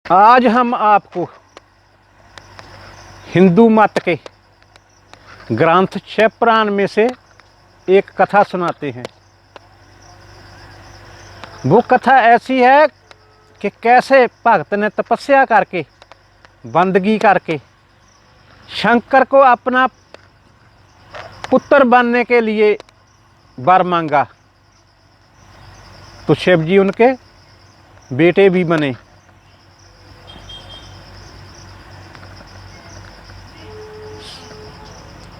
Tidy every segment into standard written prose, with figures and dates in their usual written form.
आज हम आपको हिंदू मत के ग्रंथ शिव पुराण में से एक कथा सुनाते हैं। वो कथा ऐसी है कि कैसे भक्त ने तपस्या करके बंदगी करके शंकर को अपना पुत्र बनने के लिए वर मांगा, तो शिव जी उनके बेटे भी बने।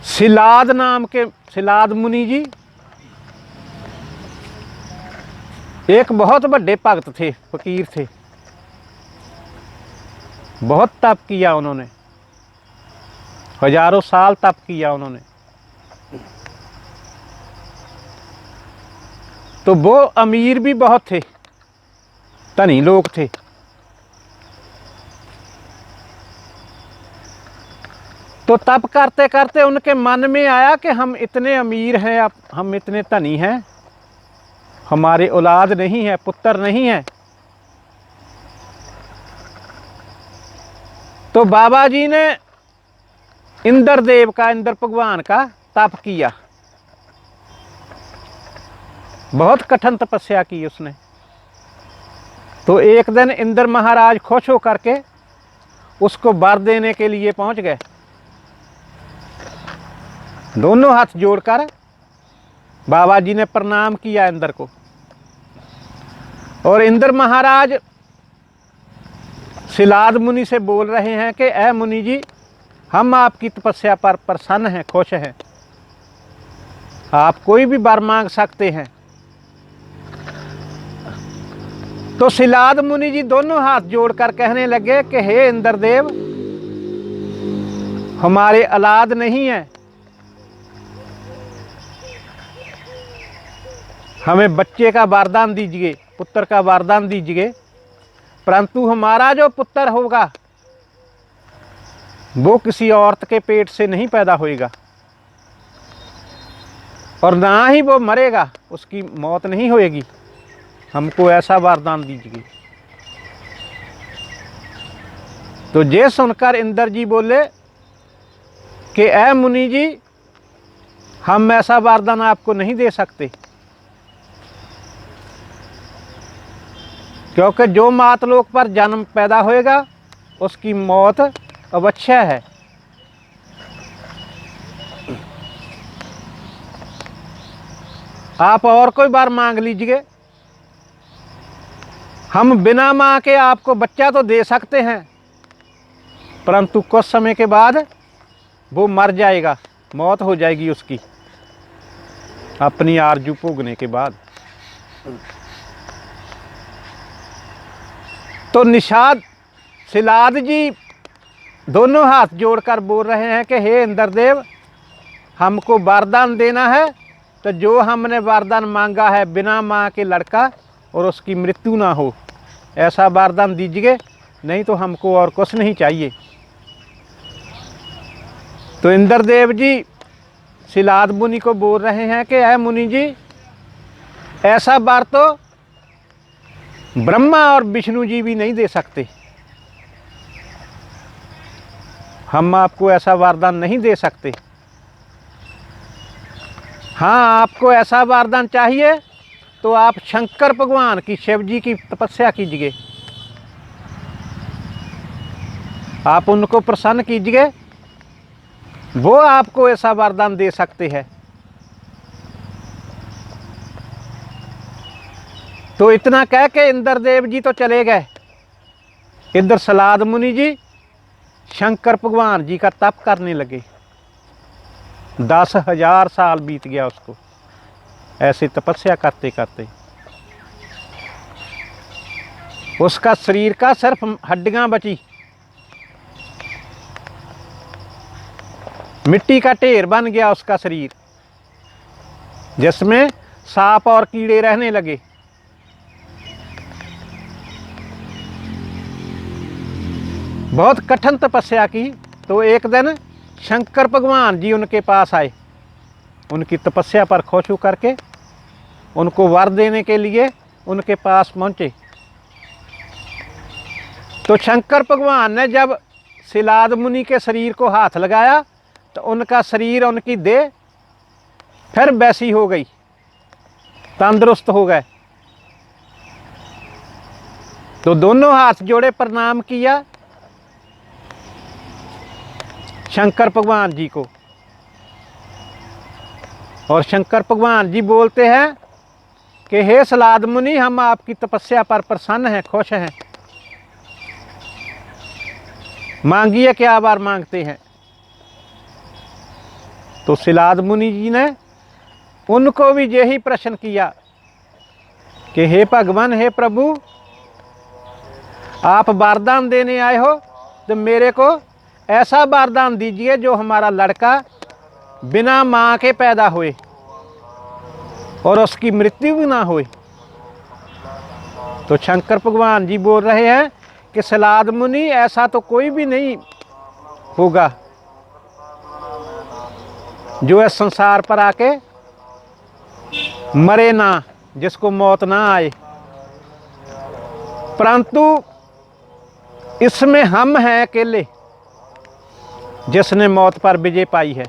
सिलाद नाम के सिलाद मुनि जी एक बहुत बड़े भक्त थे, फकीर थे। बहुत तप किया उन्होंने, हजारों साल तप किया उन्होंने। तो वो अमीर भी बहुत थे, धनी लोग थे। तो तप करते करते उनके मन में आया कि हम इतने अमीर हैं, अब हम इतने धनी हैं, हमारे औलाद नहीं है, पुत्र नहीं है। तो बाबा जी ने इंद्र देव का, इंद्र भगवान का तप किया। बहुत कठिन तपस्या की उसने। तो एक दिन इंद्र महाराज खुश होकर के उसको वर देने के लिए पहुंच गए। दोनों हाथ जोड़कर बाबा जी ने प्रणाम किया इंद्र को। और इंद्र महाराज सिलाद मुनि से बोल रहे हैं कि ऐ मुनि जी, हम आपकी तपस्या पर प्रसन्न हैं, खुश हैं, आप कोई भी वर मांग सकते हैं। तो सिलाद मुनि जी दोनों हाथ जोड़कर कहने लगे कि हे इंद्रदेव, हमारे औलाद नहीं है, हमें बच्चे का वरदान दीजिए, पुत्र का वरदान दीजिए। परंतु हमारा जो पुत्र होगा वो किसी औरत के पेट से नहीं पैदा होएगा और ना ही वो मरेगा, उसकी मौत नहीं होएगी, हमको ऐसा वरदान दीजिए। तो ये सुनकर इंद्र जी बोले कि ऐ मुनि जी, हम ऐसा वरदान आपको नहीं दे सकते, क्योंकि जो मातलोक पर जन्म पैदा होएगा उसकी मौत अवश्य है। आप और कोई बार मांग लीजिए, हम बिना मां के आपको बच्चा तो दे सकते हैं, परंतु कुछ समय के बाद वो मर जाएगा, मौत हो जाएगी उसकी अपनी आरजू भोगने के बाद। तो निषाद सिलाद जी दोनों हाथ जोड़कर बोल रहे हैं कि हे इंद्रदेव, हमको वरदान देना है, तो जो हमने वरदान मांगा है बिना मां के लड़का और उसकी मृत्यु ना हो, ऐसा वरदान दीजिए, नहीं तो हमको और कुछ नहीं चाहिए। तो इंद्रदेव जी सिलाद मुनि को बोल रहे हैं कि ऐ मुनि जी, ऐसा वर तो ब्रह्मा और विष्णु जी भी नहीं दे सकते, हम आपको ऐसा वरदान नहीं दे सकते। हाँ, आपको ऐसा वरदान चाहिए तो आप शंकर भगवान की, शिव जी की तपस्या कीजिए, आप उनको प्रसन्न कीजिए, वो आपको ऐसा वरदान दे सकते हैं। तो इतना कह के इंद्रदेव जी तो चले गए। इधर सिलाद मुनि जी शंकर भगवान जी का तप करने लगे। 10,000 साल बीत गया उसको ऐसे तपस्या करते करते। उसका शरीर का सिर्फ हड्डियां बची, मिट्टी का ढेर बन गया उसका शरीर, जिसमें सांप और कीड़े रहने लगे। बहुत कठिन तपस्या की। तो एक दिन शंकर भगवान जी उनके पास आए, उनकी तपस्या पर खुश होकर के उनको वर देने के लिए उनके पास पहुँचे। तो शंकर भगवान ने जब सिलाद मुनि के शरीर को हाथ लगाया तो उनका शरीर, उनकी देह फिर वैसी हो गई, तंदुरुस्त हो गए। तो दोनों हाथ जोड़े, प्रणाम किया शंकर भगवान जी को। और शंकर भगवान जी बोलते हैं कि हे सलाद मुनि, हम आपकी तपस्या पर प्रसन्न हैं, खुश हैं, मांगिए क्या बार मांगते हैं। तो सिलाद मुनि जी ने उनको भी यही प्रश्न किया कि हे भगवान, हे प्रभु, आप वरदान देने आए हो तो मेरे को ऐसा वरदान दीजिए जो हमारा लड़का बिना माँ के पैदा हुए और उसकी मृत्यु भी ना होए। तो शंकर भगवान जी बोल रहे हैं कि सलाद मुनि, ऐसा तो कोई भी नहीं होगा जो इस संसार पर आके मरे ना, जिसको मौत ना आए, परंतु इसमें हम हैं अकेले जिसने मौत पर विजय पाई है।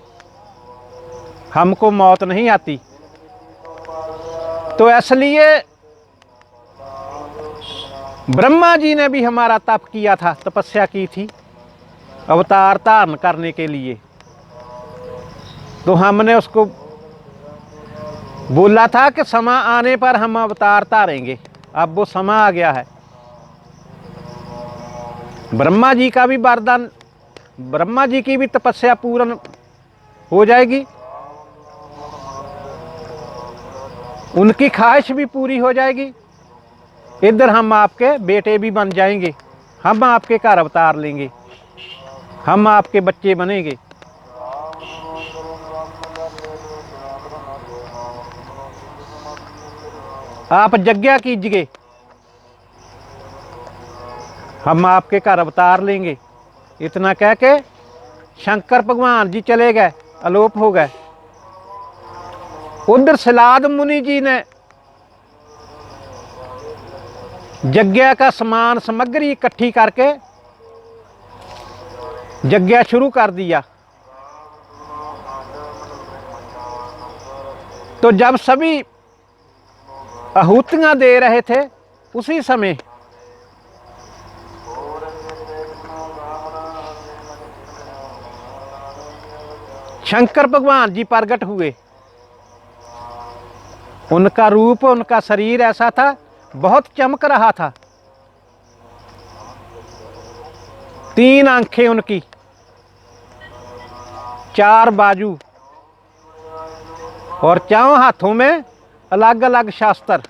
हमको मौत नहीं आती। तो इसलिए ब्रह्मा जी ने भी हमारा तप किया था, तपस्या की थी अवतार धारण करने के लिए। तो हमने उसको बोला था कि समय आने पर हम अवतार धारेंगे। अब वो समय आ गया है। ब्रह्मा जी का भी वरदान, ब्रह्मा जी की भी तपस्या पूर्ण हो जाएगी, उनकी ख्वाहिश भी पूरी हो जाएगी। इधर हम आपके बेटे भी बन जाएंगे, हम आपके घर अवतार लेंगे, हम आपके बच्चे बनेंगे। आप यज्ञ कीजिए, हम आपके घर अवतार लेंगे। इतना कह के शंकर भगवान जी चले गए, अलोप हो गए। उधर सलाद मुनि जी ने यज्ञ का सामान सामग्री इकट्ठी करके यज्ञ शुरू कर दिया। तो जब सभी आहुतियां दे रहे थे, उसी समय शंकर भगवान जी प्रकट हुए। उनका रूप, उनका शरीर ऐसा था, बहुत चमक रहा था। 3 आंखें उनकी, 4 बाजू और 4 हाथों में अलग अलग शास्त्र,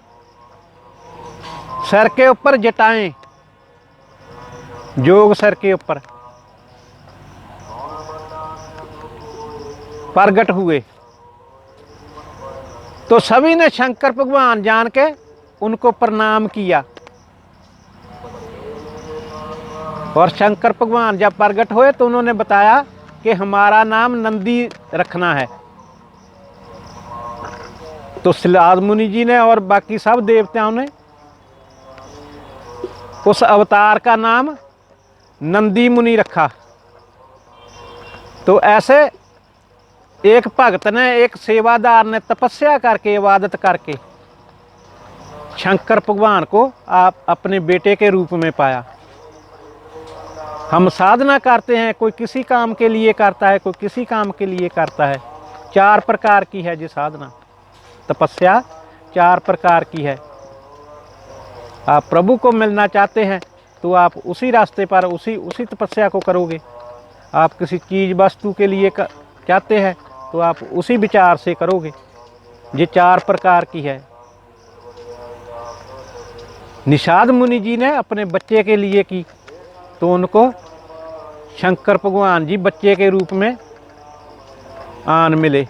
सिर के ऊपर जटाएं, जोग सिर के ऊपर प्रकट हुए। तो सभी ने शंकर भगवान जान के उनको प्रणाम किया। और शंकर भगवान जब प्रकट हुए तो उन्होंने बताया कि हमारा नाम नंदी रखना है। तो सलाद मुनि जी ने और बाकी सब देवताओं ने उस अवतार का नाम नंदी मुनि रखा। तो ऐसे एक भगत ने, एक सेवादार ने तपस्या करके, इबादत करके शंकर भगवान को आप अपने बेटे के रूप में पाया। हम साधना करते हैं, कोई किसी काम के लिए करता है, कोई किसी काम के लिए करता है। 4 प्रकार की है जी साधना, तपस्या 4 प्रकार की है। आप प्रभु को मिलना चाहते हैं तो आप उसी रास्ते पर उसी तपस्या को करोगे। आप किसी चीज़ वस्तु के लिए चाहते हैं तो आप उसी विचार से करोगे। ये 4 प्रकार की है। निषाद मुनि जी ने अपने बच्चे के लिए की तो उनको शंकर भगवान जी बच्चे के रूप में आन मिले।